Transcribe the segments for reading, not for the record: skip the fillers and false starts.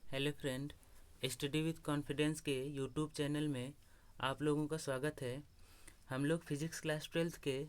Hello friend, study with confidence के YouTube channel में आप लोगों का स्वागत है। हम लोग फिजिक्स क्लास 12th के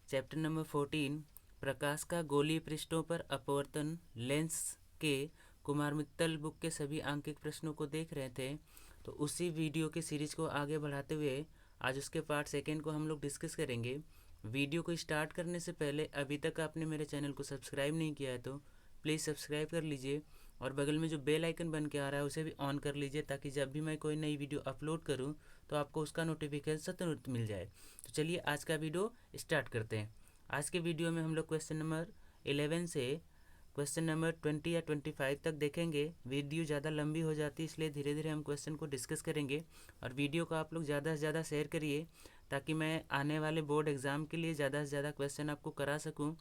चैप्टर नंबर 14 प्रकाश का गोलीय पृष्ठों पर अपवर्तन लेंस के कुमार मित्तल बुक के सभी आंकिक प्रश्नों को देख रहे थे। तो उसी वीडियो के सीरीज को आगे बढ़ाते हुए आज उसके पार्ट सेकेंड को हम लोग डिस्कस करेंगे। वीडियो को स्टार्ट करने से पहले अभी तक आपने मेरे चैनल को सब्सक्राइब नहीं किया है तो प्लीज़ सब्सक्राइब कर लीजिए और बगल में जो बेल आइकन बन के आ रहा है उसे भी ऑन कर लीजिए ताकि जब भी मैं कोई नई वीडियो अपलोड करूं तो आपको उसका नोटिफिकेशन तुरंत मिल जाए। तो चलिए आज का वीडियो स्टार्ट करते हैं। आज के वीडियो में हम लोग क्वेश्चन नंबर 11 से क्वेश्चन नंबर 20 या 25 तक देखेंगे। वीडियो ज़्यादा लंबी हो जाती है इसलिए धीरे धीरे हम क्वेश्चन को डिस्कस करेंगे और वीडियो को आप लोग ज़्यादा से ज़्यादा शेयर करिए ताकि मैं आने वाले बोर्ड एग्ज़ाम के लिए ज़्यादा से ज़्यादा क्वेश्चन आपको करा सकूँ।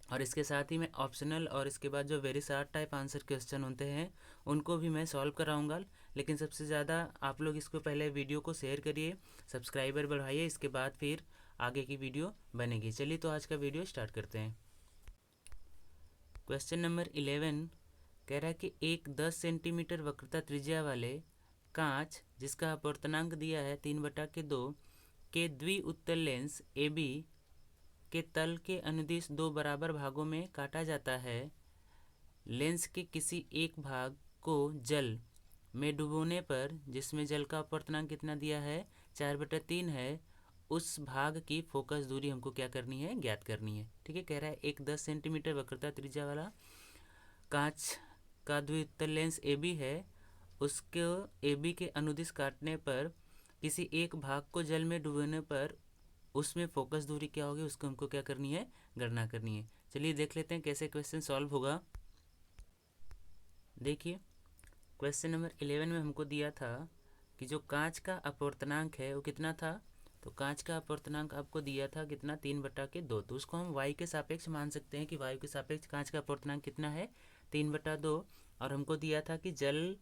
और इसके साथ ही मैं ऑप्शनल और इसके बाद जो very short type answer question होते हैं उनको भी मैं सॉल्व कराऊंगा। लेकिन सबसे ज़्यादा आप लोग इसको पहले वीडियो को शेयर करिए, सब्सक्राइबर बढ़ाइए, इसके बाद फिर आगे की वीडियो बनेगी। चलिए तो आज का वीडियो स्टार्ट करते हैं। क्वेश्चन नंबर 11 कह रहा है कि एक 10 सेंटीमीटर वक्रता त्रिज्या वाले कांच जिसका अपवर्तनांक दिया है 3/2 के द्विउत्तल लेंस ए बी के तल के अनुदिश दो बराबर भागों में काटा जाता है। लेंस के किसी एक भाग को जल में डुबोने पर, जिसमें जल का अपवर्तनांक कितना दिया है 4/3 है, उस भाग की फोकस दूरी हमको क्या करनी है, ज्ञात करनी है। ठीक है, कह रहा है एक 10 सेंटीमीटर वक्रता त्रिज्या वाला कांच का द्विउत्तल लेंस ए बी है, उसको ए बी के अनुदिश काटने पर किसी एक भाग को जल में डुबोने पर उसमें फोकस दूरी क्या होगी, उसको हमको क्या करनी है, गणना करनी है। चलिए देख लेते हैं कैसे क्वेश्चन सॉल्व होगा। देखिए क्वेश्चन नंबर 11 में हमको दिया था कि जो कांच का अपवर्तनांक है वो कितना था। तो कांच का अपवर्तनांक आपको दिया था कितना, 3/2। तो उसको हम वायु के सापेक्ष मान सकते हैं कि वायु के सापेक्ष कांच का अपवर्तनांक कितना है, 3/2। और हमको दिया था कि जल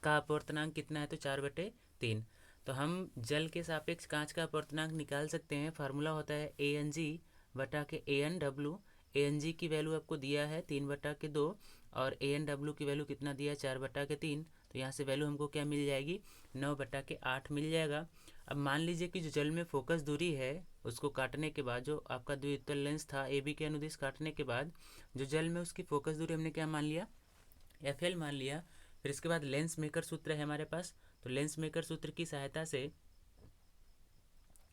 का अपवर्तनांक कितना है, तो 4/3। तो हम जल के सापेक्ष कांच का अपवर्तनांक निकाल सकते हैं। फार्मूला होता है ANG/AN/W। ANG की वैल्यू आपको दिया है 3/2 और ANW की वैल्यू कितना दिया है, 4/3। तो यहाँ से वैल्यू हमको क्या मिल जाएगी, 9/8 मिल जाएगा। अब मान लीजिए कि जो जल में फोकस दूरी है उसको काटने के बाद, जो आपका द्विउत्तल लेंस था AB के अनुदिश काटने के बाद जो जल में उसकी फोकस दूरी हमने क्या मान लिया, FL मान लिया। फिर इसके बाद लेंस मेकर सूत्र है हमारे पास, तो लेंस मेकर सूत्र की सहायता से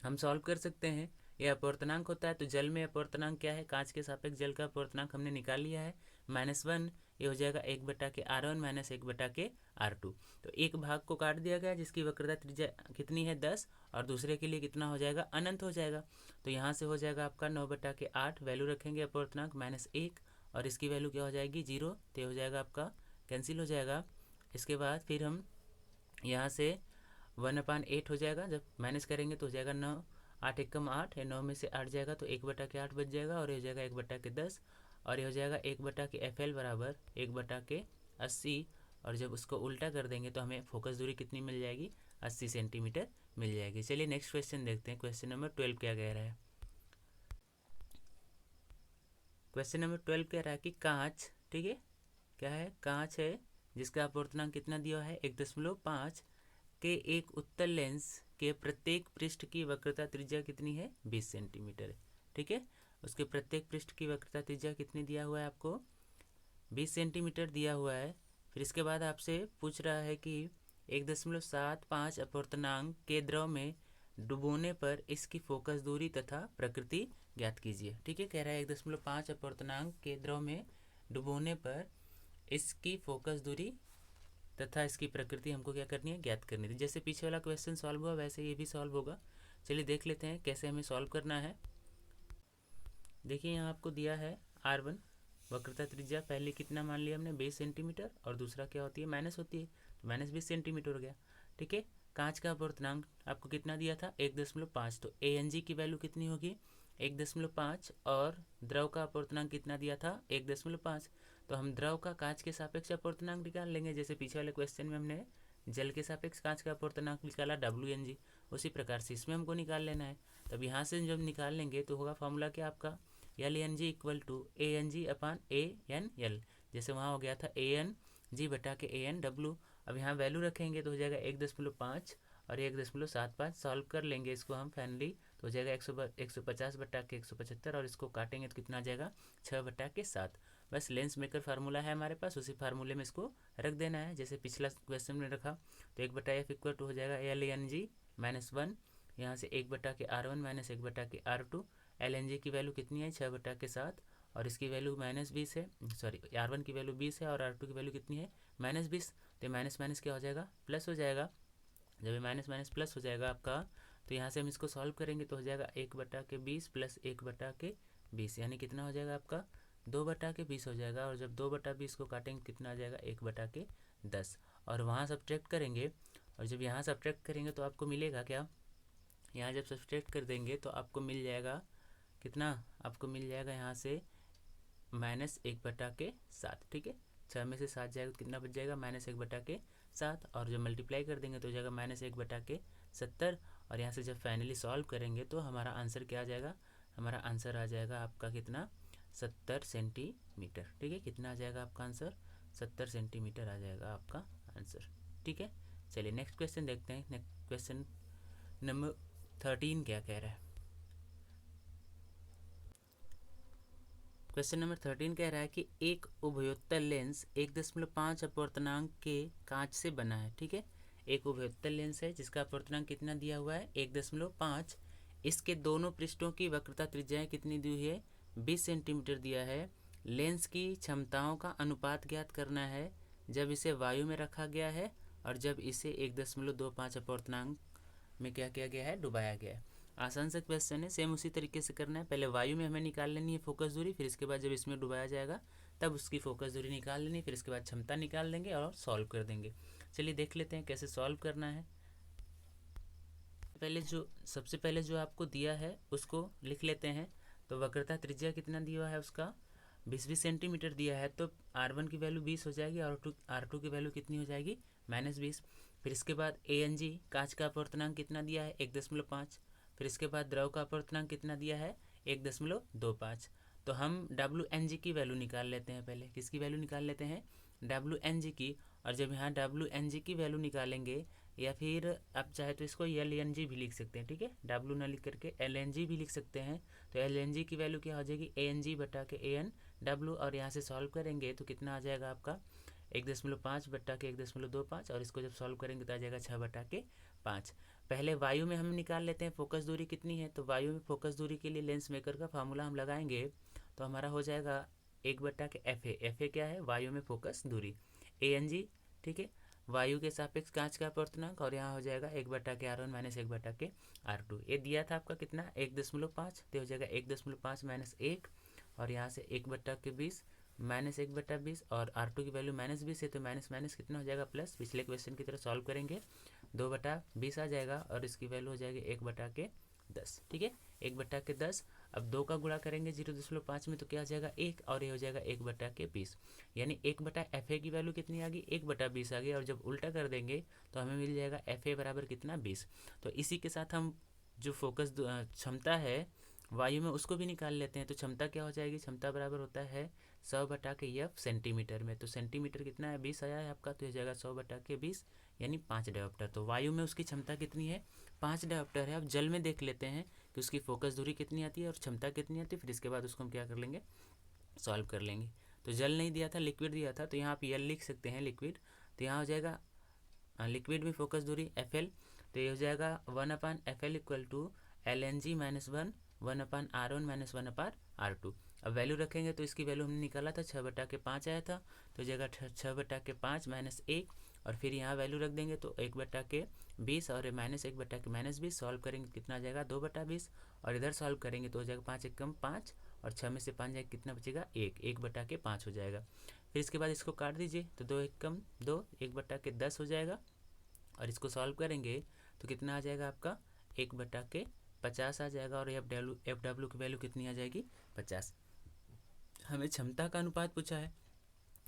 हम सॉल्व कर सकते हैं। ये अपवर्तनांक होता है, तो जल में अपवर्तनांक क्या है, कांच के सापेक्ष जल का अपवर्तनांक हमने निकाल लिया है, -1। ये हो जाएगा 1/R1 - 1/R2। तो एक भाग को काट दिया गया जिसकी वक्रता त्रिज्या कितनी है, 10, और दूसरे के लिए कितना हो जाएगा, अनंत हो जाएगा। तो यहाँ से हो जाएगा आपका 9/8, वैल्यू रखेंगे अपवर्तनांक -1 और इसकी वैल्यू क्या हो जाएगी, 0। तो हो जाएगा आपका कैंसिल हो जाएगा। इसके बाद फिर हम यहाँ से 1/8 हो जाएगा, जब माइनस करेंगे तो हो जाएगा 9, 8 एकम 8 है, 9 में से 8 जाएगा तो 1/8 बच जाएगा और ये हो जाएगा 1/10 और ये हो जाएगा 1/FL बराबर 1/80। और जब उसको उल्टा कर देंगे तो हमें फोकस दूरी कितनी मिल जाएगी, 80 सेंटीमीटर मिल जाएगी। चलिए नेक्स्ट क्वेश्चन देखते हैं। क्वेश्चन नंबर 12 क्या कह रहा है। क्वेश्चन नंबर 12 कह रहा है कि कांच, ठीक है, क्या है, कांच है जिसका अपवर्तनांक कितना दिया है, 1.5 के एक उत्तल लेंस के प्रत्येक पृष्ठ की वक्रता त्रिज्या कितनी है, 20 सेंटीमीटर। ठीक है, उसके प्रत्येक पृष्ठ की वक्रता त्रिज्या कितनी दिया हुआ है आपको, 20 सेंटीमीटर दिया हुआ है। फिर इसके बाद आपसे पूछ रहा है कि 1.75 अपवर्तनांक के द्रव में डुबोने पर इसकी फोकस दूरी तथा प्रकृति ज्ञात कीजिए। ठीक है, कह रहा है 1.5 अपवर्तनांक के द्रव में डुबोने पर इसकी फोकस दूरी तथा इसकी प्रकृति हमको क्या करनी है, ज्ञात करनी थी। जैसे पीछे वाला क्वेश्चन सॉल्व हुआ वैसे ये भी सॉल्व होगा। चलिए देख लेते हैं कैसे हमें सॉल्व करना है। देखिए यहाँ आपको दिया है R1 वक्रता त्रिज्या, पहले कितना मान लिया हमने, 20 सेंटीमीटर, और दूसरा क्या होती है, माइनस होती है, तो -20 सेंटीमीटर हो गया। ठीक है, कांच का अपवर्तनांक आपको कितना दिया था, 1.5। तो ANG की वैल्यू कितनी होगी, 1.5, और द्रव का अपवर्तनांक कितना दिया था, 1.5। तो हम द्रव का कांच के सापेक्ष अपवर्तनांक निकाल लेंगे, जैसे पीछे वाले क्वेश्चन में हमने जल के सापेक्ष कांच का अपवर्तनांक निकाला WNG, उसी प्रकार से इसमें हमको निकाल लेना है। तब यहाँ से जब निकाल लेंगे तो होगा फॉर्मूला क्या आपका, LNG = ANG/ANL। जैसे वहाँ हो गया था AN जी बटा के ए एन डब्लू। अब यहाँ वैल्यू रखेंगे तो हो जाएगा 1.5 और 1.75। सॉल्व कर लेंगे इसको हम फाइनली, तो हो जाएगा 150 बटा के 175 और इसको काटेंगे तो कितना आ जाएगा 6 बटा के 7। बस लेंस मेकर फार्मूला है हमारे पास, उसी फार्मूले में इसको रख देना है जैसे पिछला क्वेश्चन में रखा। तो 1/f इक्वल टू हो जाएगा LNG -1, यहाँ से 1/R1 माइनस 1/R2। LNG की वैल्यू कितनी है 6/7 और इसकी वैल्यू -20 है, सॉरी R1 की वैल्यू 20 है और R2 की वैल्यू कितनी है -20। तो माइनस माइनस क्या हो जाएगा प्लस हो जाएगा। जब ये माइनस माइनस प्लस हो जाएगा आपका, तो यहाँ से हम इसको सॉल्व करेंगे तो हो जाएगा 1/20 प्लस 1/20, यानी कितना हो जाएगा आपका 2/20 हो जाएगा। और जब 2/20 को काटेंगे कितना आ जाएगा 1/10। और वहाँ सब्ट्रैक्ट करेंगे, और जब यहाँ सब्ट्रैक्ट करेंगे तो आपको मिलेगा क्या, यहाँ जब सब्ट्रैक्ट कर देंगे तो आपको मिल जाएगा कितना, आपको मिल जाएगा यहाँ से -1/7। ठीक है, 6 में से 7 जाएगा कितना बच जाएगा -1/7। और जब मल्टीप्लाई कर देंगे तो हो जाएगा -1/70। और यहाँ से जब फाइनली सॉल्व करेंगे तो हमारा आंसर क्या आ जाएगा, हमारा आंसर आ जाएगा आपका कितना 70 सेंटीमीटर। ठीक है, कितना आ जाएगा आपका आंसर 70 सेंटीमीटर आ जाएगा आपका आंसर। ठीक है, चलिए नेक्स्ट क्वेश्चन देखते हैं। नेक्स्ट क्वेश्चन नंबर 13 क्या कह रहा है। क्वेश्चन नंबर 13 कह रहा है कि एक उभयोत्तल लेंस 1.5 अपवर्तनांक के कांच से बना है। ठीक है, एक उभयोत्तल लेंस है जिसका अपवर्तनांक कितना दिया हुआ है 1.5। इसके दोनों पृष्ठों की वक्रता त्रिज्याएं कितनी दी हुई है 20 सेंटीमीटर दिया है। लेंस की क्षमताओं का अनुपात ज्ञात करना है जब इसे वायु में रखा गया है और जब इसे 1.25 अपवर्तनांक में क्या किया गया है, डुबाया गया है। आसान सा क्वेश्चन है, सेम उसी तरीके से करना है। पहले वायु में हमें निकाल लेनी है फोकस दूरी, फिर इसके बाद जब इसमें डुबाया जाएगा तब उसकी फोकस दूरी निकाल लेनी, फिर इसके बाद क्षमता निकाल देंगे और सॉल्व कर देंगे। चलिए देख लेते हैं कैसे सॉल्व करना है। सबसे पहले जो आपको दिया है उसको लिख लेते हैं। तो वक्रता त्रिज्या कितना दिया है उसका 20 सेंटीमीटर दिया है, तो R1 की वैल्यू 20 हो जाएगी और R2 की वैल्यू कितनी हो जाएगी -20। फिर इसके बाद ANG कांच का अपवर्तनांक कितना दिया है 1.5। फिर इसके बाद द्रव का अपवर्तनांक कितना दिया है 1.25। तो हम WNG की वैल्यू निकाल लेते हैं। पहले किसकी वैल्यू निकाल लेते हैं WNG की। और जब यहाँ WNG की वैल्यू निकालेंगे, या फिर आप चाहे तो इसको LNG भी लिख सकते हैं। ठीक है, W ना लिख करके LNG भी लिख सकते हैं। तो LNG की वैल्यू क्या हो जाएगी ANG बटा के AN W। और यहाँ से सॉल्व करेंगे तो कितना आ जाएगा आपका 1.5 बटा के 1.25। और इसको जब सॉल्व करेंगे तो आ जाएगा 6/5। पहले वायु में हम निकाल लेते हैं फोकस दूरी कितनी है। तो वायु में फोकस दूरी के लिए लेंस मेकर का फार्मूला हम लगाएंगे तो हमारा हो जाएगा 1/FA। FA क्या है, वायु में फोकस दूरी। ANG ठीक है, वायु के सापेक्ष कांच का अपवर्तनांक। और यहाँ हो जाएगा 1/R1 माइनस 1/R2। ये दिया था आपका कितना 1.5, तो हो जाएगा 1.5 माइनस 1 और यहाँ से 1/20 माइनस 1/20। और R2 की वैल्यू -20 है तो माइनस माइनस कितना हो जाएगा प्लस। पिछले क्वेश्चन की तरह सॉल्व करेंगे 2/20 आ जाएगा और इसकी वैल्यू हो जाएगी 1/10। ठीक है, 1/10। अब 2 का गुणा करेंगे 0.5 में तो क्या आ जाएगा 1 और ये हो जाएगा 1/20। यानी 1/FA की वैल्यू कितनी आ गई 1/20 आ गई। और जब उल्टा कर देंगे तो हमें मिल जाएगा FA बराबर कितना 20। तो इसी के साथ हम जो फोकस क्षमता है वायु में उसको भी निकाल लेते हैं। तो क्षमता क्या हो जाएगी, क्षमता बराबर होता है 100/F सेंटीमीटर में। तो सेंटीमीटर कितना है 20 आया है आपका, तो हो जाएगा 100/20 यानी 5 डायोप्टर। तो वायु में उसकी क्षमता कितनी है 5 डायोप्टर है। अब जल में देख लेते हैं कि उसकी फोकस दूरी कितनी आती है और क्षमता कितनी आती है, फिर इसके बाद उसको हम क्या कर लेंगे सॉल्व कर लेंगे। तो जल नहीं दिया था, लिक्विड दिया था, तो यहाँ आप यल लिख सकते हैं लिक्विड। तो यहाँ हो जाएगा लिक्विड में फोकस दूरी FL, तो ये हो जाएगा 1/FL equal to LNG -1 1/R1 minus 1/R2। अब वैल्यू रखेंगे तो इसकी वैल्यू हमने निकाला था 6/5 आया था, तो जगह 6/5 माइनस 1 और फिर यहाँ वैल्यू रख देंगे तो 1/20 और -1/20 सॉल्व करेंगे कितना आ जाएगा 2/20। और इधर सॉल्व करेंगे तो हो जाएगा 5 एकम 5 और 6 में से 5 जाएगा कितना बचेगा 1/5 हो जाएगा। फिर इसके बाद इसको काट दीजिए तो 2 एकम 2 1/10 हो जाएगा। और इसको सॉल्व करेंगे तो कितना आ जाएगा आपका 1/50 आ जाएगा। और FW की वैल्यू कितनी आ जाएगी 50। हमें क्षमता का अनुपात पूछा है,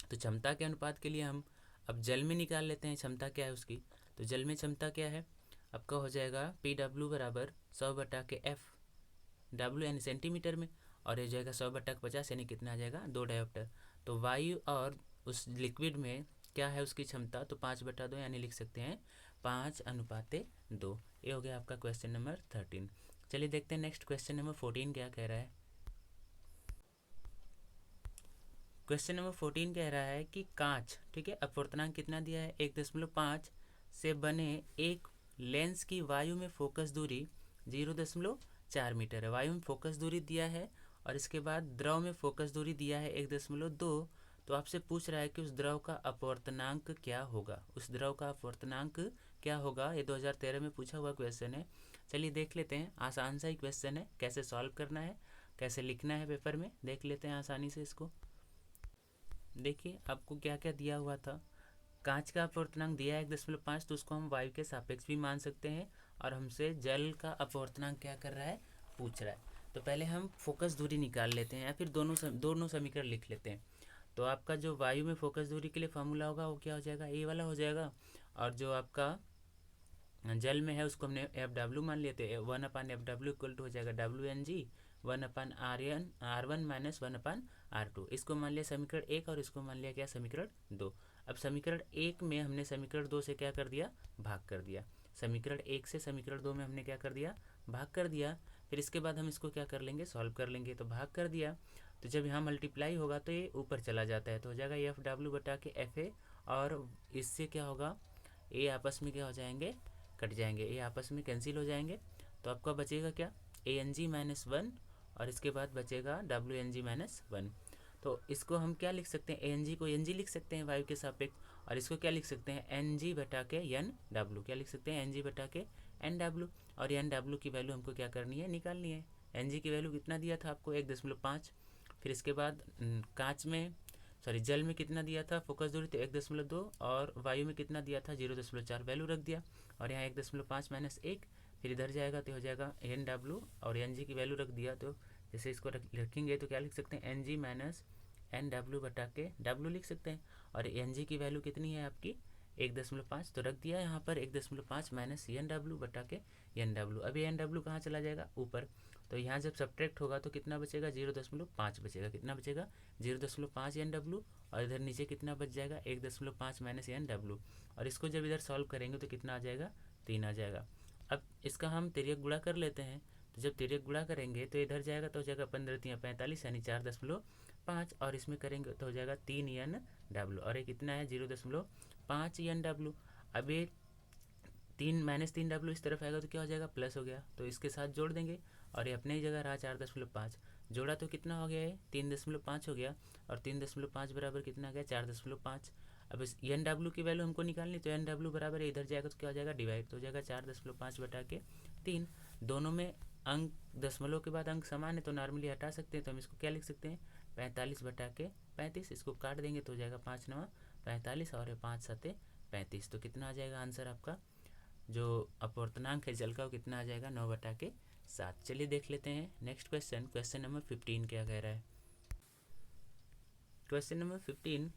तो क्षमता के अनुपात के लिए हम अब जल में निकाल लेते हैं क्षमता क्या है उसकी। तो जल में क्षमता क्या है आपका हो जाएगा PW बराबर 100/F W यानी सेंटीमीटर में, और ये जाएगा 100/50 यानी कितना आ जाएगा 2 डायोप्टर। तो वायु और उस लिक्विड में क्या है उसकी क्षमता, तो 5/2 यानी लिख सकते हैं 5:2। ये हो गया आपका क्वेश्चन नंबर 13। चलिए देखते हैं नेक्स्ट क्वेश्चन नंबर 14 क्या कह रहा है। क्वेश्चन नंबर 14 कह रहा है कि कांच, ठीक है, अपवर्तनांक कितना दिया है 1.5 से बने एक लेंस की वायु में फोकस दूरी 0.4 मीटर है। वायु में फोकस दूरी दिया है और इसके बाद द्रव में फोकस दूरी दिया है 1.2। तो आपसे पूछ रहा है कि उस द्रव का अपवर्तनांक क्या होगा, उस द्रव का अपवर्तनांक क्या होगा। ये 2013 में पूछा हुआ क्वेश्चन है। चलिए देख लेते हैं, आसान सा ही क्वेश्चन है, कैसे सॉल्व करना है, कैसे लिखना है पेपर में, देख लेते हैं आसानी से इसको। देखिए आपको क्या क्या दिया हुआ था। कांच का अपवर्तनांक दिया है 1.5, तो उसको हम वायु के सापेक्ष भी मान सकते हैं, और हमसे जल का अपवर्तनांक क्या कर रहा है, पूछ रहा है। तो पहले हम फोकस दूरी निकाल लेते हैं या फिर दोनों समीकरण लिख लेते हैं। तो आपका जो वायु में फोकस दूरी के लिए फार्मूला होगा वो क्या हो जाएगा, ए वाला हो जाएगा। और जो आपका जल में है उसको हमने FW मान लिए थे, 1/FW इक्वल टू हो जाएगा WNG 1/R1 माइनस 1/R2। इसको मान लिया समीकरण 1 और इसको मान लिया क्या, समीकरण 2। अब समीकरण 1 में हमने समीकरण 2 से क्या कर दिया, भाग कर दिया। समीकरण 1 से समीकरण 2 में हमने क्या कर दिया, भाग कर दिया। फिर इसके बाद हम इसको क्या कर लेंगे, सॉल्व कर लेंगे। तो भाग कर दिया, तो जब यहाँ मल्टीप्लाई होगा तो ये ऊपर चला जाता है, तो हो जाएगा FW बटा के FA, और इससे क्या होगा, ये आपस में क्या हो जाएंगे, कट जाएंगे, ये आपस में कैंसिल हो जाएंगे। तो आपका बचेगा क्या, ANG माइनस 1, और इसके बाद बचेगा WNG माइनस 1। तो इसको हम क्या लिख सकते हैं, ANG को NG लिख सकते हैं वायु के सापेक्ष, और इसको क्या लिख सकते हैं, NG बटा के NW। क्या लिख सकते हैं, NG बटा के NW। और NW की वैल्यू हमको क्या करनी है, निकालनी है। NG की वैल्यू कितना दिया था आपको, 1.5। फिर इसके बाद कांच में, सॉरी जल में कितना दिया था फोकस दूरी, तो 1.2, और वायु में कितना दिया था 0.4, वैल्यू रख दिया। और यहाँ 1.5 माइनस 1, फिर इधर जाएगा तो हो जाएगा NW, और NG की वैल्यू रख दिया। तो जैसे इसको रखेंगे तो क्या लिख सकते हैं, NG माइनस NW बटा के W लिख सकते हैं। और NG की वैल्यू कितनी है आपकी 1.5, तो रख दिया यहाँ पर 1.5 माइनस NW बटा के NW। अभी NW कहाँ चला जाएगा, ऊपर। तो यहाँ जब सब्ट्रैक्ट होगा तो कितना बचेगा, 0.5 बचेगा। कितना बचेगा, 0.5 NW, और इधर नीचे कितना बच जाएगा, 1.5 माइनस NW। और इसको जब इधर सॉल्व करेंगे तो कितना आ जाएगा, 3 आ जाएगा। अब इसका हम तिर्यक गुणा कर लेते हैं। तो जब तिर्यक गुणा करेंगे तो इधर जाएगा तो हो जाएगा 15×3 = 45 यानी 4.5, और इसमें करेंगे तो हो जाएगा 3 NW, और ये कितना है 0.5 NW। अब ये 3 - 3W इस तरफ आएगा तो क्या हो जाएगा, प्लस हो गया, तो इसके साथ जोड़ देंगे, और ये अपने ही जगह रहा 4.5। जोड़ा तो कितना हो गया है, 3.5 हो गया, और 3.5 बराबर कितना आ गया, 4.5। अब इस NW की वैल्यू हमको निकालनी, तो NW बराबर इधर जाएगा तो क्या हो जाएगा, डिवाइड, तो हो जाएगा 4.5 बटा के 3। दोनों में अंक दशमलव के बाद अंक समान है तो नॉर्मली हटा सकते हैं, तो हम इसको क्या लिख सकते हैं, 45 बटा के 35। इसको काट देंगे तो हो जाएगा 5×9 = 45, और 5×7 = 35। तो कितना आ जाएगा आंसर आपका, जो अपवर्तनांक है जल का, वो कितना आ जाएगा, 9/7। चलिए देख लेते हैं नेक्स्ट क्वेश्चन। क्वेश्चन नंबर 15 क्या कह रहा है। क्वेश्चन नंबर 15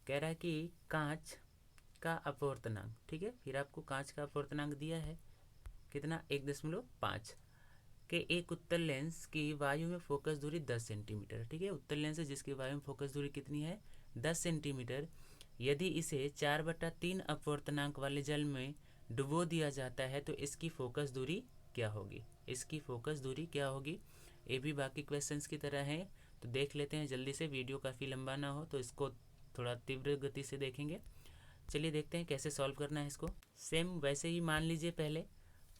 कह रहा है कि कांच का अपवर्तनांक, ठीक है, फिर आपको कांच का अपवर्तनांक दिया है कितना, 1.5 के एक उत्तल लेंस की वायु में फोकस दूरी 10 सेंटीमीटर, ठीक है। उत्तल लेंस है जिसकी वायु में फोकस दूरी कितनी है, 10 सेंटीमीटर। यदि इसे 4/3 अपवर्तनांक वाले जल में डुबो दिया जाता है तो इसकी फोकस दूरी क्या होगी, इसकी फोकस दूरी क्या होगी। ये भी बाकी क्वेश्चंस की तरह है, तो देख लेते हैं जल्दी से, वीडियो काफ़ी लंबा ना हो तो इसको थोड़ा तीव्र गति से देखेंगे। चलिए देखते हैं कैसे सॉल्व करना है इसको। सेम वैसे ही मान लीजिए, पहले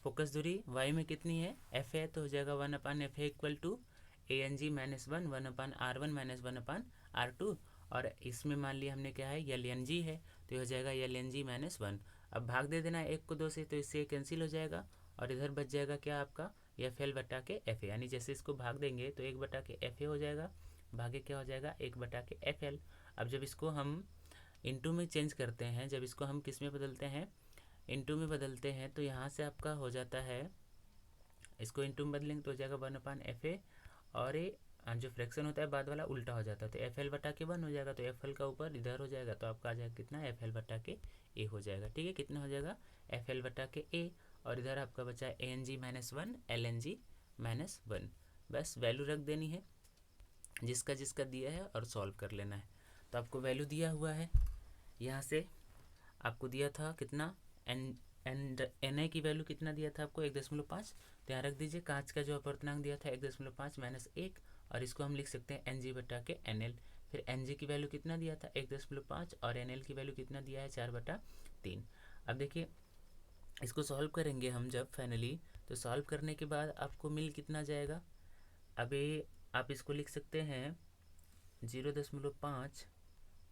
फोकस दूरी वायु में कितनी है, एफ है, तो हो जाएगा 1/FA equal to ANG minus 1 1/R1 minus 1/R2, और इसमें मान लिया हमने क्या है, LNG है, तो हो जाएगा LNG माइनस 1। अब भाग दे देना 1 को 2 से, तो इससे कैंसिल हो जाएगा, और इधर बच जाएगा क्या आपका, FL बटा के FA, यानी जैसे इसको भाग देंगे तो 1 बटा के FA हो जाएगा, भागे क्या हो जाएगा, 1 बटा के FL। अब जब इसको हम इनटू में चेंज करते हैं, जब इसको हम किस में बदलते हैं, इनटू में बदलते हैं, तो यहाँ से आपका हो जाता है, इसको इनटू में बदलेंगे तो हो जाएगा 1/FA, और ये जो फ्रैक्शन होता है बाद वाला उल्टा हो जाता है, तो FL बटा के 1 हो जाएगा, तो FL का ऊपर इधर हो जाएगा, तो आपका आ जाएगा कितना, FL बटा के A हो जाएगा, ठीक है। कितना हो जाएगा, FL बटा के A, और इधर आपका बचा है ANG माइनस 1 LNG माइनस 1। बस वैल्यू रख देनी है जिसका जिसका दिया है और सॉल्व कर लेना है। तो आपको वैल्यू दिया हुआ है, यहाँ से आपको दिया था कितना, एन आई की वैल्यू कितना दिया था आपको 1.5। तो यहाँ रख दीजिए, कांच का जो अपवर्तनांक दिया था 1.5 माइनस 1, और इसको हम लिख सकते हैं एन जी बटा के एन एल। फिर एन जी की वैल्यू कितना दिया था 1.5, और एन एल की वैल्यू कितना दिया है 4/3। अब देखिए इसको सॉल्व करेंगे हम जब फाइनली, तो सॉल्व करने के बाद आपको मिल कितना जाएगा। अभी आप इसको लिख सकते हैं 0.5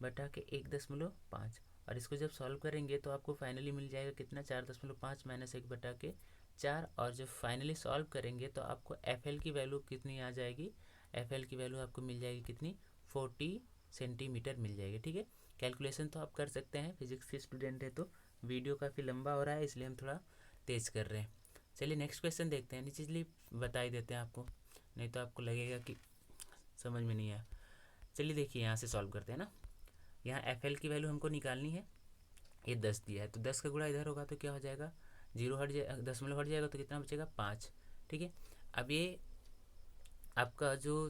बटा के 1.5, और इसको जब सॉल्व करेंगे तो आपको फाइनली मिल जाएगा कितना, 4.5 माइनस 1/4। और जब फाइनली सॉल्व करेंगे तो आपको एफ एल की वैल्यू कितनी आ जाएगी, एफ एल की वैल्यू आपको मिल जाएगी कितनी, 40 सेंटीमीटर मिल जाएगी। ठीक है, कैलकुलेशन तो आप कर सकते हैं, फिजिक्स के स्टूडेंट है तो। वीडियो काफ़ी लंबा हो रहा है इसलिए हम थोड़ा तेज़ कर रहे हैं। चलिए नेक्स्ट क्वेश्चन देखते हैं, नीचे बता ही देते हैं आपको, नहीं तो आपको लगेगा कि समझ में नहीं आया। चलिए देखिए यहाँ से सॉल्व करते हैं ना। यहाँ एफ एल की वैल्यू हमको निकालनी है, ये 10 दिया है, तो 10 का गुणा इधर होगा तो क्या हो जाएगा, 0 हट जाएगा, दशमलव हट जाएगा तो कितना बचेगा 5। ठीक है, अब ये आपका जो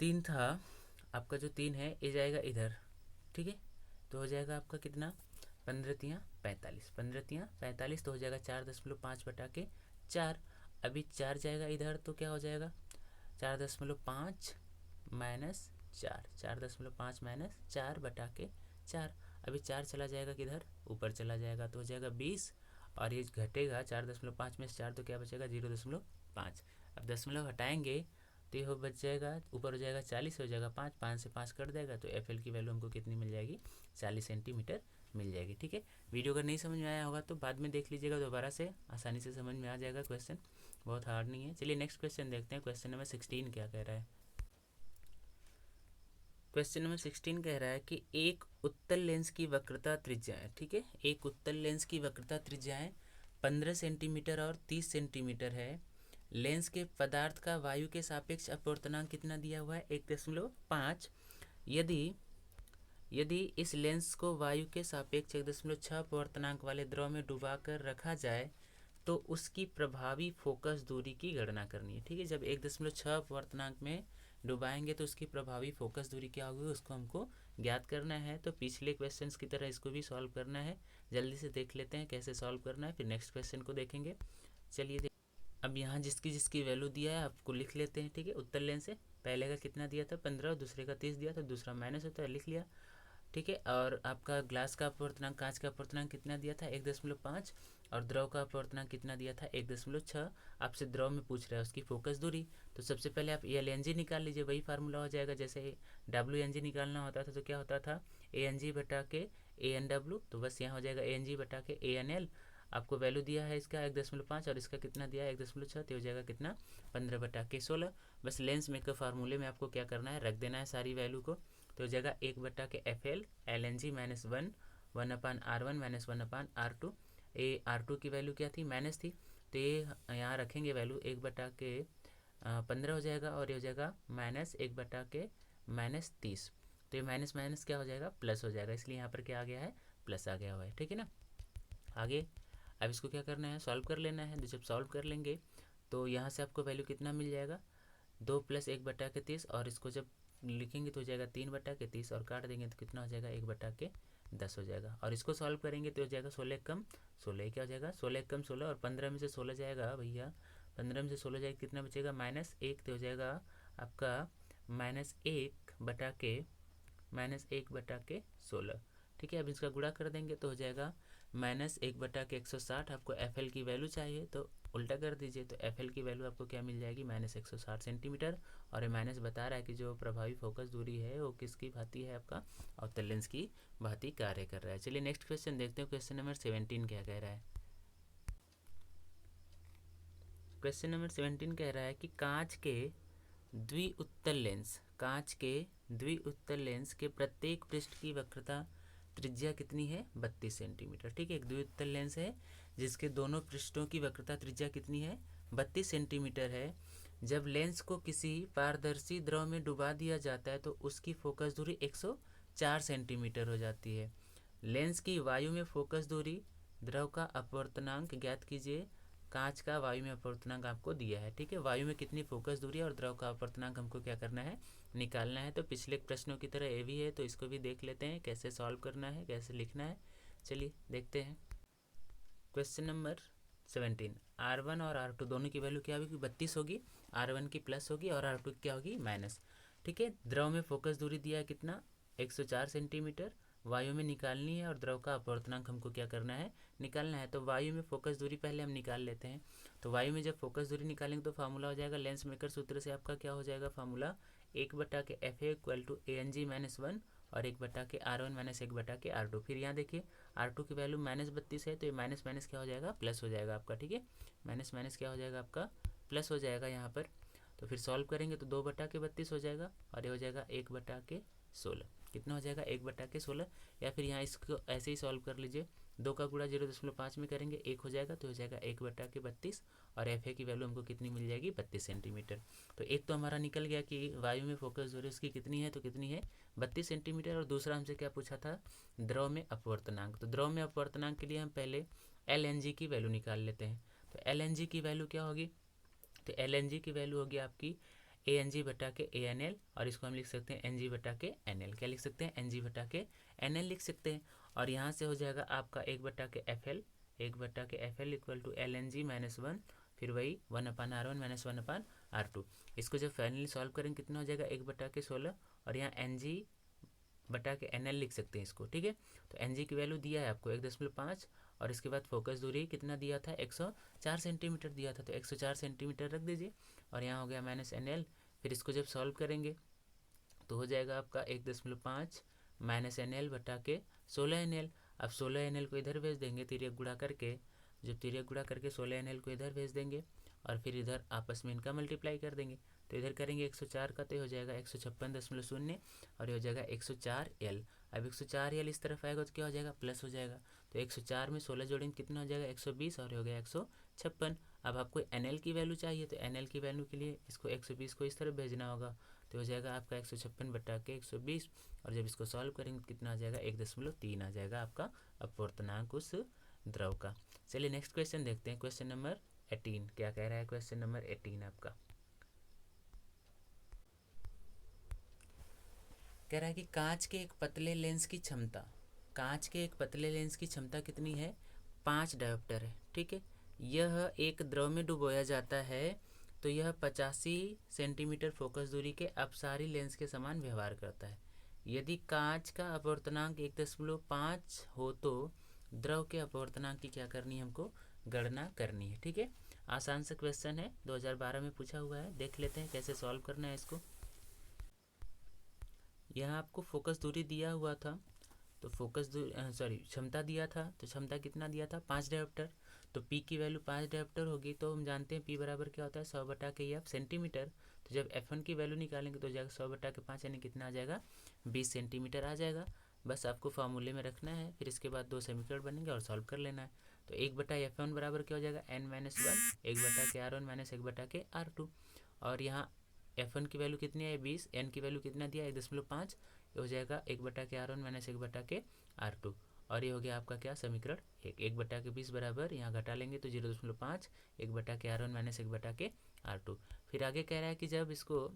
3 था, आपका जो 3 है ये जाएगा इधर। ठीक है, तो हो जाएगा आपका कितना, 15×3=45, 15×3=45, तो हो जाएगा 4.5 बटा के 4। अभी 4 जाएगा इधर तो क्या हो जाएगा, 4.5 माइनस 4, 4.5 माइनस 4 बटा के 4। अभी 4 चला जाएगा किधर, ऊपर चला जाएगा तो हो जाएगा 20, और ये घटेगा 4.5 में से 4 तो क्या बचेगा 0.5। अब दशमलव हटाएंगे तो ये हो बच जाएगा, ऊपर हो जाएगा 40, हो जाएगा 5, 5 से 5 कट जाएगा, तो एफ एल की वैल्यू हमको कितनी मिल जाएगी, 40 सेंटीमीटर मिल जाएगी। ठीक है, वीडियो अगर नहीं समझ में आया होगा तो बाद में देख लीजिएगा दोबारा से, आसानी से समझ में आ जाएगा, क्वेश्चन बहुत हार्ड नहीं है। चलिए नेक्स्ट क्वेश्चन देखते हैं, क्वेश्चन नंबर 16 क्या कह रहा है। क्वेश्चन नंबर 16 कह रहा है कि एक उत्तल लेंस की वक्रता त्रिज्याएं, ठीक है, एक उत्तल लेंस की वक्रता त्रिज्याएं 15 सेंटीमीटर और 30 सेंटीमीटर है। लेंस के पदार्थ का वायु के सापेक्ष अपवर्तनांक कितना दिया हुआ है, 1.5। यदि इस लेंस को वायु के सापेक्ष 1.6 अपवर्तनांक वाले द्रव में डुबाकर रखा जाए तो उसकी प्रभावी फोकस दूरी की गणना करनी है। ठीक है, जब 1.6 अपवर्तनांक में डुबाएंगे तो उसकी प्रभावी फोकस दूरी क्या होगी, उसको हमको ज्ञात करना है। तो पिछले क्वेश्चंस की तरह इसको भी सॉल्व करना है, जल्दी से देख लेते हैं कैसे सॉल्व करना है, फिर नेक्स्ट क्वेश्चन को देखेंगे। चलिए अब यहाँ जिसकी जिसकी वैल्यू दिया है आपको लिख लेते हैं। ठीक है, उत्तर लेंस से पहले का कितना दिया था 15, दूसरे का 30 दिया था, दूसरा माइनस होता है, लिख लिया। ठीक है, और आपका ग्लास का अपवर्तनांक, कांच का अपवर्तनांक कितना दिया था 1.5, और द्रव का अपवर्तनांक कितना दिया था 1.6। आपसे द्रव में पूछ रहा है उसकी फोकस दूरी, तो सबसे पहले आप एल एन जी निकाल लीजिए, वही फार्मूला हो जाएगा जैसे डब्ल्यू एन जी निकालना होता था, तो क्या होता था ए एन जी बटा के ए एन डब्ल्यू, तो बस यहाँ हो जाएगा ए एन जी बटा के ए एन एल। आपको वैल्यू दिया है इसका 1.5 और इसका कितना दिया है 1.6, तो हो जाएगा कितना 15 बटा के 16। बस लेंस मेकर फार्मूले में आपको क्या करना है, रख देना है सारी वैल्यू को, तो हो जाएगा 1 बटा के F L L N G minus 1 1/R1 minus 1/R2। ए R2 की वैल्यू क्या थी, माइनस थी, तो ये यहाँ रखेंगे वैल्यू 1 बटा के 15 हो जाएगा, और ये हो जाएगा माइनस 1 बटा के माइनस 30, तो ये माइनस माइनस क्या हो जाएगा, प्लस हो जाएगा, इसलिए यहाँ पर क्या आ गया है, प्लस आ गया हुआ है। ठीक है ना, आगे अब इसको क्या करना है, सॉल्व कर लेना है। जब सॉल्व कर लेंगे तो यहाँ से आपको वैल्यू कितना मिल जाएगा, 2 + 1 बटा के 30, और इसको जब लिखेंगे तो हो जाएगा 3 बटा के 30, और काट देंगे तो कितना हो जाएगा 1 बटा के 10 हो जाएगा। और इसको सॉल्व करेंगे तो हो जाएगा 16 कम 16, क्या हो जाएगा 16 कम 16, और 15 में से 16 जाएगा भैया, 15 में से 16 जाएगा कितना बचेगा -1, तो हो जाएगा आपका -1 बटा के 16। ठीक है, अब इसका गुणा कर देंगे तो हो जाएगा -1 बटा के 160। आपको एफ एल की वैल्यू चाहिए तो उल्टा कर दीजिए, तो एफ एल की वैल्यू आपको क्या मिल जाएगी, -160 सेंटीमीटर, और ये माइनस बता रहा है कि जो प्रभावी फोकस दूरी है वो किसकी भांति है, आपका अवतल लेंस की भांति कार्य कर रहा है। चलिए नेक्स्ट क्वेश्चन देखते हैं, क्वेश्चन नंबर 17 क्या कह रहा है। क्वेश्चन नंबर 17 कह रहा है कि कांच के द्विउत्तल लेंस के प्रत्येक पृष्ठ की वक्रता त्रिज्या कितनी है, 32 सेंटीमीटर। ठीक है, एक द्विउत्तल लेंस है जिसके दोनों पृष्ठों की वक्रता त्रिज्या कितनी है, 32 सेंटीमीटर है। जब लेंस को किसी पारदर्शी द्रव में डुबा दिया जाता है तो उसकी फोकस दूरी 104 सेंटीमीटर हो जाती है। लेंस की वायु में फोकस दूरी, द्रव का अपवर्तनांक ज्ञात कीजिए, कांच का वायु में अपवर्तनांक आपको दिया है, ठीक है। वायु में कितनी फोकस दूरी है और द्रव का अपवर्तनांक हमको क्या करना है, निकालना है। तो पिछले प्रश्नों की तरह ये भी है, तो इसको भी देख लेते हैं कैसे सॉल्व करना है, कैसे लिखना है। चलिए देखते हैं। क्वेश्चन नंबर 17, R1 और R2 दोनों की वैल्यू क्या होगी, 32 होगी। R1 की प्लस होगी और R2 की क्या होगी, माइनस, ठीक है। द्रव में फोकस दूरी दिया है कितना, 104 सेंटीमीटर। वायु में निकालनी है और द्रव का अपवर्तनांक हमको क्या करना है, निकालना है। तो वायु में फोकस दूरी पहले हम निकाल लेते हैं। तो वायु में जब फोकस दूरी निकालेंगे तो फार्मूला हो जाएगा लेंस मेकर सूत्र से आपका क्या हो जाएगा फार्मूला, 1/FA = ANG-1 और 1/के R1 माइनस 1/के R2। फिर यहाँ देखिए R2 की वैल्यू -32 है, तो ये माइनस माइनस क्या हो जाएगा, प्लस हो जाएगा आपका, ठीक है। माइनस माइनस क्या हो जाएगा आपका, प्लस हो जाएगा यहाँ पर। तो फिर सॉल्व करेंगे तो 2/32 हो जाएगा और ये हो जाएगा 1/16। कितना हो जाएगा, 1/16। या फिर यहाँ इसको ऐसे ही सॉल्व कर लीजिए, 2 का गुणा 0.5 में करेंगे 1 हो जाएगा, तो हो जाएगा 1/32 और एफ ए की वैल्यू हमको कितनी मिल जाएगी, 32 सेंटीमीटर। तो एक तो हमारा निकल गया कि वायु में फोकस दूरी उसकी कितनी है, तो कितनी है, 32 सेंटीमीटर। और दूसरा हमसे क्या पूछा था, द्रव में अपवर्तनांक। तो द्रव में अपवर्तनांक के लिए हम पहले LNG की वैल्यू निकाल लेते हैं। तो LNG की वैल्यू क्या होगी, तो LNG की वैल्यू होगी आपकी ANG/ANL और इसको हम लिख सकते हैं NG/NL। क्या लिख सकते हैं, NG/NL लिख सकते हैं। और यहाँ से हो जाएगा आपका 1/FL, 1/FL = LNG-1, फिर वही 1/R1 - 1/R2। इसको जब फाइनली सॉल्व करेंगे कितना हो जाएगा, 1/16 और यहाँ NG/NL लिख सकते हैं इसको, ठीक है। तो NG की वैल्यू दिया है आपको 1.5 और इसके बाद फोकस दूरी कितना दिया था, 104 सेंटीमीटर दिया था, तो 104 सेंटीमीटर रख दीजिए और यहाँ हो गया -NL। फिर इसको जब सॉल्व करेंगे तो हो जाएगा आपका 1.5 -NL/के 16NL। अब 16NL को इधर भेज देंगे तिर्यक गुणा करके, जब तिर्यक गुणा करके 16NL को इधर भेज देंगे और फिर इधर आपस में इनका मल्टीप्लाई कर देंगे। तो इधर करेंगे 104 का तो हो जाएगा 156.0 और ये हो जाएगा 104L। अब 104L इस तरफ आएगा तो क्या हो जाएगा, प्लस हो जाएगा। तो 104 में 16 जोड़ेंगे कितना हो जाएगा, 120 और हो गया 156। अब आपको NL की वैल्यू चाहिए, तो NL की वैल्यू के लिए इसको 120 को इस तरफ भेजना होगा, तो हो जाएगा आपका 156/के 120 और जब इसको सॉल्व करेंगे कितना आ जाएगा, 1.3 आ जाएगा आपका अपवर्तनांक उस द्रव का। चलिए नेक्स्ट क्वेश्चन देखते हैं। क्वेश्चन नंबर 18 क्या कह रहा है, क्वेश्चन नंबर 18 आपका कह रहा है कि कांच के एक पतले लेंस की क्षमता, कांच के एक पतले लेंस की क्षमता कितनी है, 5 डायोप्टर है, ठीक है। यह एक द्रव में डुबोया जाता है तो यह 85 सेंटीमीटर फोकस दूरी के अपसारी लेंस के समान व्यवहार करता है। यदि कांच का अपवर्तनांक 1.5 हो तो द्रव के अपवर्तनांक की क्या करनी है, हमको गणना करनी है, ठीक है। आसान सा क्वेश्चन है, 2012 में पूछा हुआ है। देख लेते हैं कैसे सॉल्व करना है इसको। यहाँ आपको फोकस दूरी दिया हुआ था, तो फोकस दूरी क्षमता दिया था, तो क्षमता कितना दिया था, 5 डायोप्टर। तो P की वैल्यू 5 डायोप्टर होगी, तो हम जानते हैं P बराबर क्या होता है, 100/F सेंटीमीटर। तो जब F1 की वैल्यू निकालेंगे तो जाएगा 100/5 यानी कितना आ जाएगा, 20 सेंटीमीटर आ जाएगा। बस आपको फार्मूले में रखना है, फिर इसके बाद 2 समीकरण बनेंगे और सॉल्व कर लेना है। तो 1/F1 बराबर क्या हो जाएगा, N-1, 1/के R1 - 1/के R2। और यहाँ F1 की वैल्यू कितनी है, 20, N की वैल्यू कितना दिया, 1.5, ये हो जाएगा 1/के R1 - 1/के R2। और ये हो गया आपका क्या, समीकरण 1/20 बराबर यहाँ घटा लेंगे तो 0.5, 1/के R1 - 1/के R2। फिर आगे कह रहा है कि जब इसको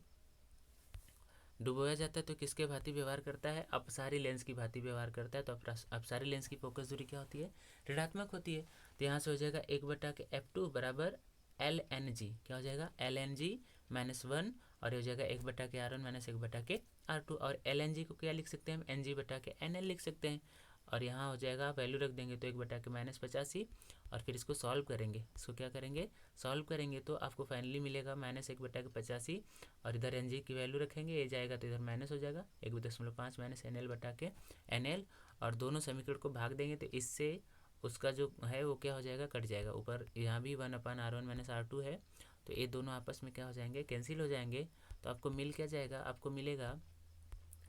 डुबोया जाता है तो किसके भांति व्यवहार करता है, अपसारी लेंस की भांति व्यवहार करता है। तो अपसारी लेंस की फोकस दूरी क्या होती है, ऋणात्मक होती है। तो यहाँ से हो जाएगा 1/के F2 बराबर LNG, क्या हो जाएगा, LNG-1 और हो जाएगा 1/के R1 - 1/के R2। और LNG को क्या लिख सकते हैं हम, NG/के NL लिख सकते हैं। और यहाँ हो जाएगा वैल्यू रख देंगे तो 1/के -85 और फिर इसको सॉल्व करेंगे। इसको क्या करेंगे, सॉल्व करेंगे तो आपको फाइनली मिलेगा -1/85 और इधर NG की वैल्यू रखेंगे, ये जाएगा तो इधर माइनस हो जाएगा 1.5 - NL/के NL और दोनों समीकरण को भाग देंगे तो इससे उसका जो है वो क्या हो जाएगा, कट जाएगा। ऊपर यहाँ भी 1/R1 - R2 है, तो ये दोनों आपस में क्या हो जाएंगे, कैंसिल हो जाएंगे। तो आपको मिल क्या जाएगा, आपको मिलेगा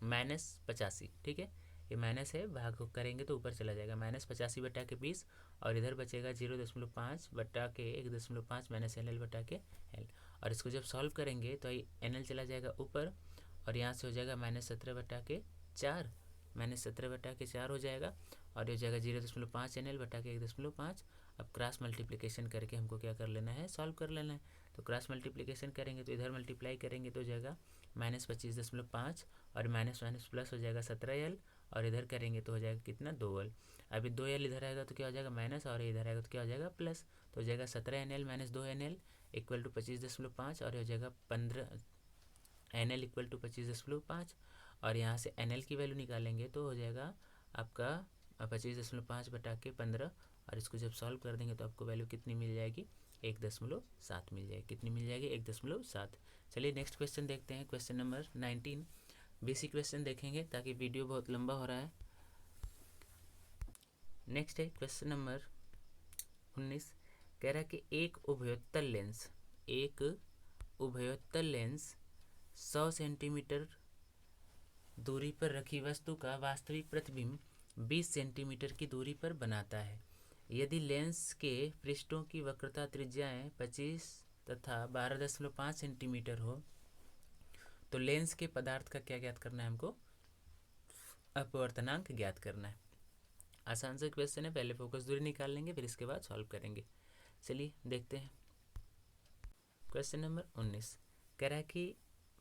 -85, ठीक है। ये माइनस है, भाग करेंगे तो ऊपर चला जाएगा, -85/के 20 और इधर बचेगा 0.5/के 1.5 -NL/के L। और इसको जब सॉल्व करेंगे तो NL चला जाएगा ऊपर और यहाँ से हो जाएगा -17/के 4, -17/के 4 हो जाएगा। और ये हो जाएगा 0.5 NL बटा के 1.5। अब क्रॉस मल्टीप्लिकेशन करके हमको क्या कर लेना है, सॉल्व कर लेना है। तो क्रॉस मल्टीप्लिकेशन करेंगे तो इधर मल्टीप्लाई करेंगे तो हो जाएगा -25.5 और माइनस माइनस प्लस हो जाएगा 17L, और इधर करेंगे तो हो जाएगा कितना, 2L। अभी 2L इधर आएगा तो क्या हो जाएगा माइनस, और इधर आएगा तो क्या हो जाएगा प्लस। तो हो जाएगा 17NL - 2NL इक्वल टू 25.5, और हो जाएगा 15NL इक्वल टू 25.5। और यहाँ से NL की वैल्यू निकालेंगे तो हो जाएगा आपका 25.5 बटा के 15, और इसको जब सॉल्व कर देंगे तो आपको वैल्यू कितनी मिल जाएगी, 1.7 मिल जाएगी। कितनी मिल जाएगी, 1.7। चलिए नेक्स्ट क्वेश्चन देखते हैं, क्वेश्चन नंबर 19। बेसिक क्वेश्चन देखेंगे ताकि वीडियो बहुत लंबा हो रहा है। नेक्स्ट है क्वेश्चन नंबर 19। कह रहा है कि एक उभयोत्तल लेंस 100 सेंटीमीटर दूरी पर रखी वस्तु का वास्तविक प्रतिबिंब 20 सेंटीमीटर की दूरी पर बनाता है। यदि लेंस के पृष्ठों की वक्रता त्रिज्याएं 25 तथा 12.5 सेंटीमीटर हो तो लेंस के पदार्थ का क्या ज्ञात करना है हमको, अपवर्तनांक ज्ञात करना है। आसान से क्वेश्चन है, पहले फोकस दूरी निकाल लेंगे फिर इसके बाद सॉल्व करेंगे। चलिए देखते हैं क्वेश्चन नंबर 19। कह रहा है कि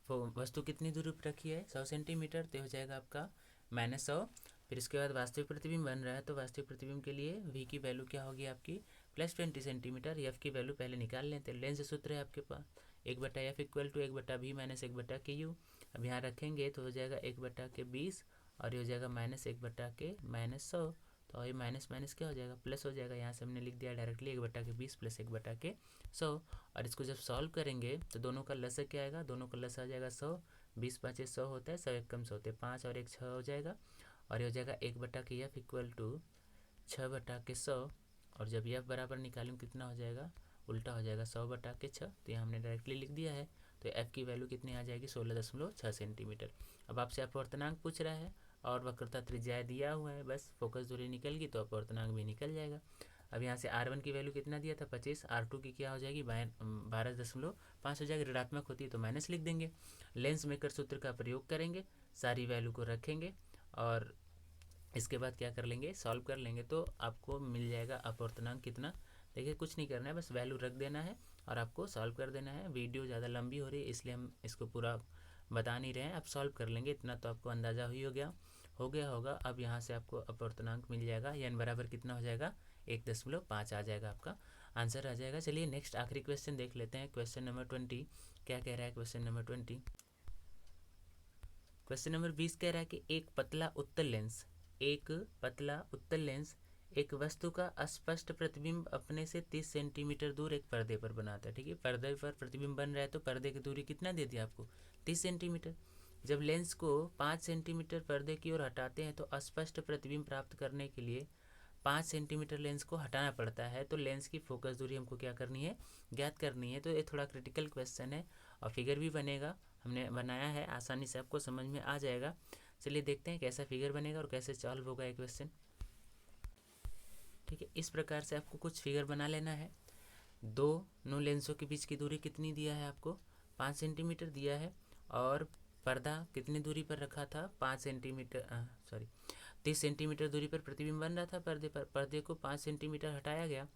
वस्तु कितनी दूरी पर रखी है, 100 सेंटीमीटर, तो हो जाएगा आपका -100। फिर इसके बाद वास्तविक प्रतिबिंब बन रहा है, तो वास्तविक प्रतिबिंब के लिए v की वैल्यू क्या होगी आपकी +20 सेंटीमीटर। f की वैल्यू पहले निकाल लेते हैं। लेंस सूत्र है आपके पास 1/f equal to 1/v - 1/ku। अब यहाँ रखेंगे तो हो जाएगा 1/20, और ये हो जाएगा -1/-100। तो ये माइनस माइनस क्या हो जाएगा, प्लस हो जाएगा। यहाँ से हमने लिख दिया डायरेक्टली 1/20 + 1/100। और इसको जब सॉल्व करेंगे तो दोनों का लसा क्या आएगा, दोनों का लसा आ जाएगा 100। 20 × 5 = 100 होता है, 100 × 1 = 100 होते हैं, 5 और 1 6 हो जाएगा। और ये हो जाएगा 1/f इक्वल टू 6/100। और जब f बराबर निकालेंगे कितना हो जाएगा, उल्टा हो जाएगा 100/6। तो यहाँ हमने डायरेक्टली लिख दिया है। तो f की वैल्यू कितनी आ जाएगी, 16.6 सेंटीमीटर। अब आपसे अपवर्तनांक पूछ रहा है और वक्रता त्रिज्या दिया हुआ है, बस फोकस दूरी निकल गई तो अपवर्तनांक भी निकल जाएगा। अब यहाँ से R1 की वैल्यू कितना दिया था, 25। R2 की क्या हो जाएगी, 12.5 हो जाएगी। ऋणात्मक होती है तो माइनस लिख देंगे। लेंस मेकर सूत्र का प्रयोग करेंगे, सारी वैल्यू को रखेंगे और इसके बाद क्या कर लेंगे, सॉल्व कर लेंगे तो आपको मिल जाएगा अपवर्तनांक कितना। देखिए कुछ नहीं करना है, बस वैल्यू रख देना है और आपको सॉल्व कर देना है। वीडियो ज़्यादा लंबी हो रही है इसलिए हम इसको पूरा बता नहीं रहे हैं, आप सॉल्व कर लेंगे, इतना तो आपको अंदाज़ा ही हो गया होगा। अब यहाँ से आपको अपवर्तनांक मिल जाएगा, n बराबर कितना हो जाएगा, 1.5 आ जाएगा, आपका आंसर आ जाएगा। चलिए नेक्स्ट आखिरी क्वेश्चन देख लेते हैं, क्वेश्चन नंबर 20। क्या कह रहा है क्वेश्चन नंबर 20। क्वेश्चन नंबर 20 कह रहा है कि एक पतला उत्तल लेंस एक वस्तु का अस्पष्ट प्रतिबिंब अपने से 30 सेंटीमीटर दूर एक पर्दे पर बनाता है। ठीक है, पर्दे पर प्रतिबिंब बन रहा है तो पर्दे की दूरी कितना दे दिया आपको, 30 सेंटीमीटर। जब लेंस को 5 सेंटीमीटर पर्दे की ओर हटाते हैं तो अस्पष्ट प्रतिबिंब प्राप्त करने के लिए 5 सेंटीमीटर लेंस को हटाना पड़ता है। तो लेंस की फोकस दूरी हमको क्या करनी है, ज्ञात करनी है। तो ये थोड़ा क्रिटिकल क्वेश्चन है और फिगर भी बनेगा, हमने बनाया है, आसानी से आपको समझ में आ जाएगा। चलिए देखते हैं कैसा फिगर बनेगा और कैसे सॉल्व होगा ये क्वेश्चन। ठीक है, इस प्रकार से आपको कुछ फिगर बना लेना है। दोनों लेंसों के बीच की दूरी कितनी दिया है आपको, 5 सेंटीमीटर दिया है। और पर्दा कितनी दूरी पर रखा था, 30 सेंटीमीटर दूरी पर प्रतिबिंब बन रहा था पर्दे पर। पर्दे को 5 सेंटीमीटर हटाया गया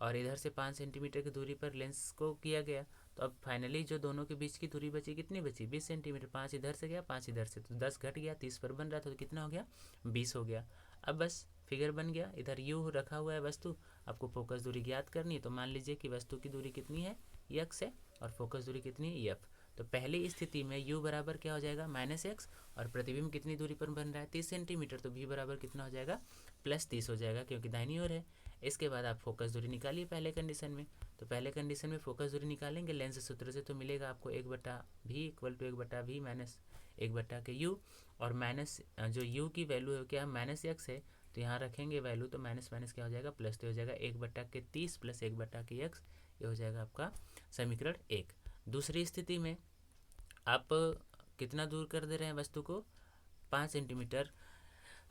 और इधर से 5 सेंटीमीटर की दूरी पर लेंस को किया गया। तो अब फाइनली जो दोनों के बीच की दूरी बची कितनी बची, 20 सेंटीमीटर। 5 इधर से गया, 5 इधर से, तो 10 घट गया, 30 पर बन रहा था तो कितना हो गया, 20 हो गया। अब बस फिगर बन गया। इधर यू रखा हुआ है वस्तु, आपको फोकस दूरी ज्ञात करनी है। तो मान लीजिए कि वस्तु की दूरी कितनी है, x है, और फोकस दूरी कितनी है, f। तो पहली स्थिति में u बराबर क्या हो जाएगा, -x, और प्रतिबिंब कितनी दूरी पर बन रहा है, 30 सेंटीमीटर। तो v बराबर कितना हो जाएगा, +30 हो जाएगा क्योंकि दाहिनी ओर है। इसके बाद आप फोकस दूरी निकालिए पहले कंडीशन में। तो पहले कंडीशन में फोकस दूरी निकालेंगे लेंस सूत्र से, तो मिलेगा आपको 1/v equal to 1/v - 1/u। और माइनस जो u की वैल्यू है क्या, -x है, तो यहाँ रखेंगे वैल्यू, तो माइनस माइनस क्या हो जाएगा, प्लस। तो हो जाएगा 1/30 + 1/x, ये हो जाएगा आपका समीकरण 1। दूसरी स्थिति में आप कितना दूर कर दे रहे हैं वस्तु को, 5 सेंटीमीटर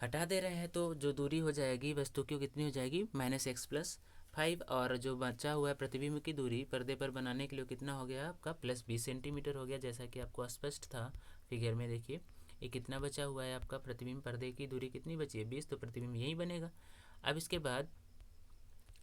हटा दे रहे हैं। तो जो दूरी हो जाएगी वस्तु की कितनी हो जाएगी, -x + 5। और जो बचा हुआ है प्रतिबिंब की दूरी पर्दे पर बनाने के लिए कितना हो गया आपका, +20 सेंटीमीटर हो गया, जैसा कि आपको स्पष्ट था फिगर में। देखिए ये कितना बचा हुआ है आपका प्रतिबिंब पर्दे की दूरी कितनी बची है 20, तो प्रतिबिंब यही बनेगा। अब इसके बाद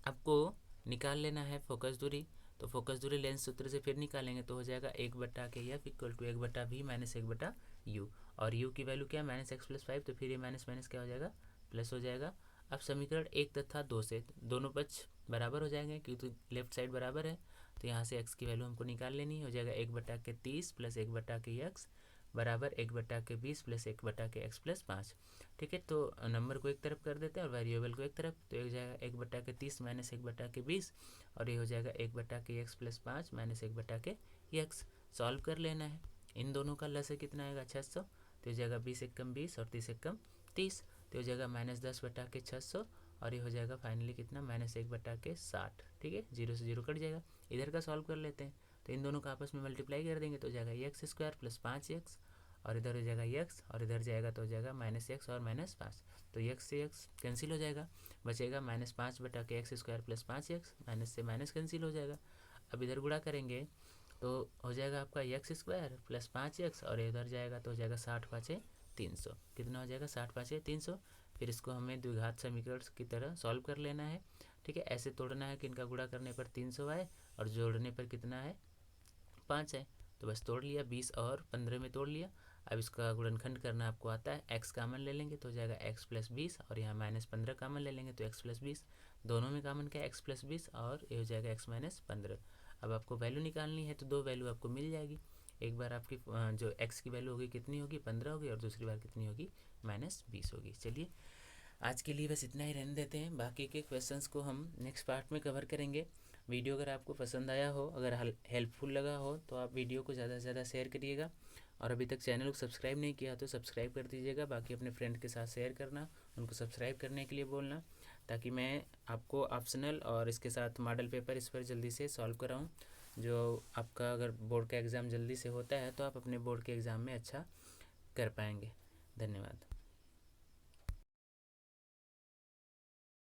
आपको निकाल लेना है फोकस दूरी। तो फोकस दूरी लेंस सूत्र से फिर निकालेंगे तो हो जाएगा 1/KF equal to 1/V minus 1/U। और U की वैल्यू क्या है -x+5, तो फिर ये माइनस माइनस क्या हो जाएगा प्लस हो जाएगा। अब समीकरण 1 तथा 2 से दोनों पक्ष बराबर हो जाएंगे क्योंकि लेफ्ट साइड बराबर है, तो यहाँ से x की वैल्यू हमको निकाल लेनी हो जाएगा 1/30 प्लस 1/x बराबर 1/20 प्लस 1/x+5। ठीक है, तो नंबर को एक तरफ कर देते हैं और वेरिएबल को एक तरफ, तो एक जाएगा 1/30 माइनस 1/20 और ये हो जाएगा 1/x+5 माइनस 1/x। सॉल्व कर लेना है। इन दोनों का लस है कितना आएगा 600, तो हो जाएगा 20 एकम 20 और 30 एकम 30, तो हो जाएगा -10/600 और ये हो जाएगा फाइनली कितना -1/60। ठीक है, 0 से 0 कट जाएगा। इधर का सॉल्व कर लेते हैं, तो इन दोनों का आपस में मल्टीप्लाई कर देंगे तो हो जाएगा x² प्लस 5x और इधर हो जाएगा x और इधर जाएगा तो हो जाएगा -x और -5, तो x से x कैंसिल हो जाएगा, बचेगा -5/x² प्लस 5x, माइनस से माइनस कैंसिल हो जाएगा। अब इधर गुणा करेंगे तो हो जाएगा आपका x² प्लस 5x और इधर जाएगा तो हो जाएगा 60×5 = 300। कितना हो जाएगा 60×5 = 300। फिर इसको हमें द्विघात समीकरण की तरह सॉल्व कर लेना है। ठीक है, ऐसे तोड़ना है कि इनका गुणा करने पर 300 आए और जोड़ने पर कितना है 5 है, तो बस तोड़ लिया 20 और 15 में तोड़ लिया। अब इसका गुणनखंड करना आपको आता है, x कामन ले लेंगे तो हो जाएगा x+20 और यहाँ -15 कामन ले लेंगे तो x+20, दोनों में कामन क्या x+20 और ये हो जाएगा x-15। अब आपको वैल्यू निकालनी है तो दो वैल्यू आपको मिल जाएगी। एक बार आपकी जो x की वैल्यू होगी कितनी होगी 15 होगी और दूसरी बार कितनी होगी -20 होगी। चलिए आज के लिए बस इतना ही रहने देते हैं, बाकी के क्वेश्चंस को हम नेक्स्ट पार्ट में कवर करेंगे। वीडियो अगर आपको पसंद आया हो, अगर हेल्पफुल लगा हो तो आप वीडियो को ज़्यादा से ज़्यादा शेयर करिएगा और अभी तक चैनल को सब्सक्राइब नहीं किया तो सब्सक्राइब कर दीजिएगा। बाकी अपने फ्रेंड के साथ शेयर करना, उनको सब्सक्राइब करने के लिए बोलना, ताकि मैं आपको ऑप्शनल और इसके साथ मॉडल पेपर इस पर जल्दी से सॉल्व कराऊँ। जो आपका अगर बोर्ड का एग्ज़ाम जल्दी से होता है तो आप अपने बोर्ड के एग्ज़ाम में अच्छा कर पाएंगे। धन्यवाद।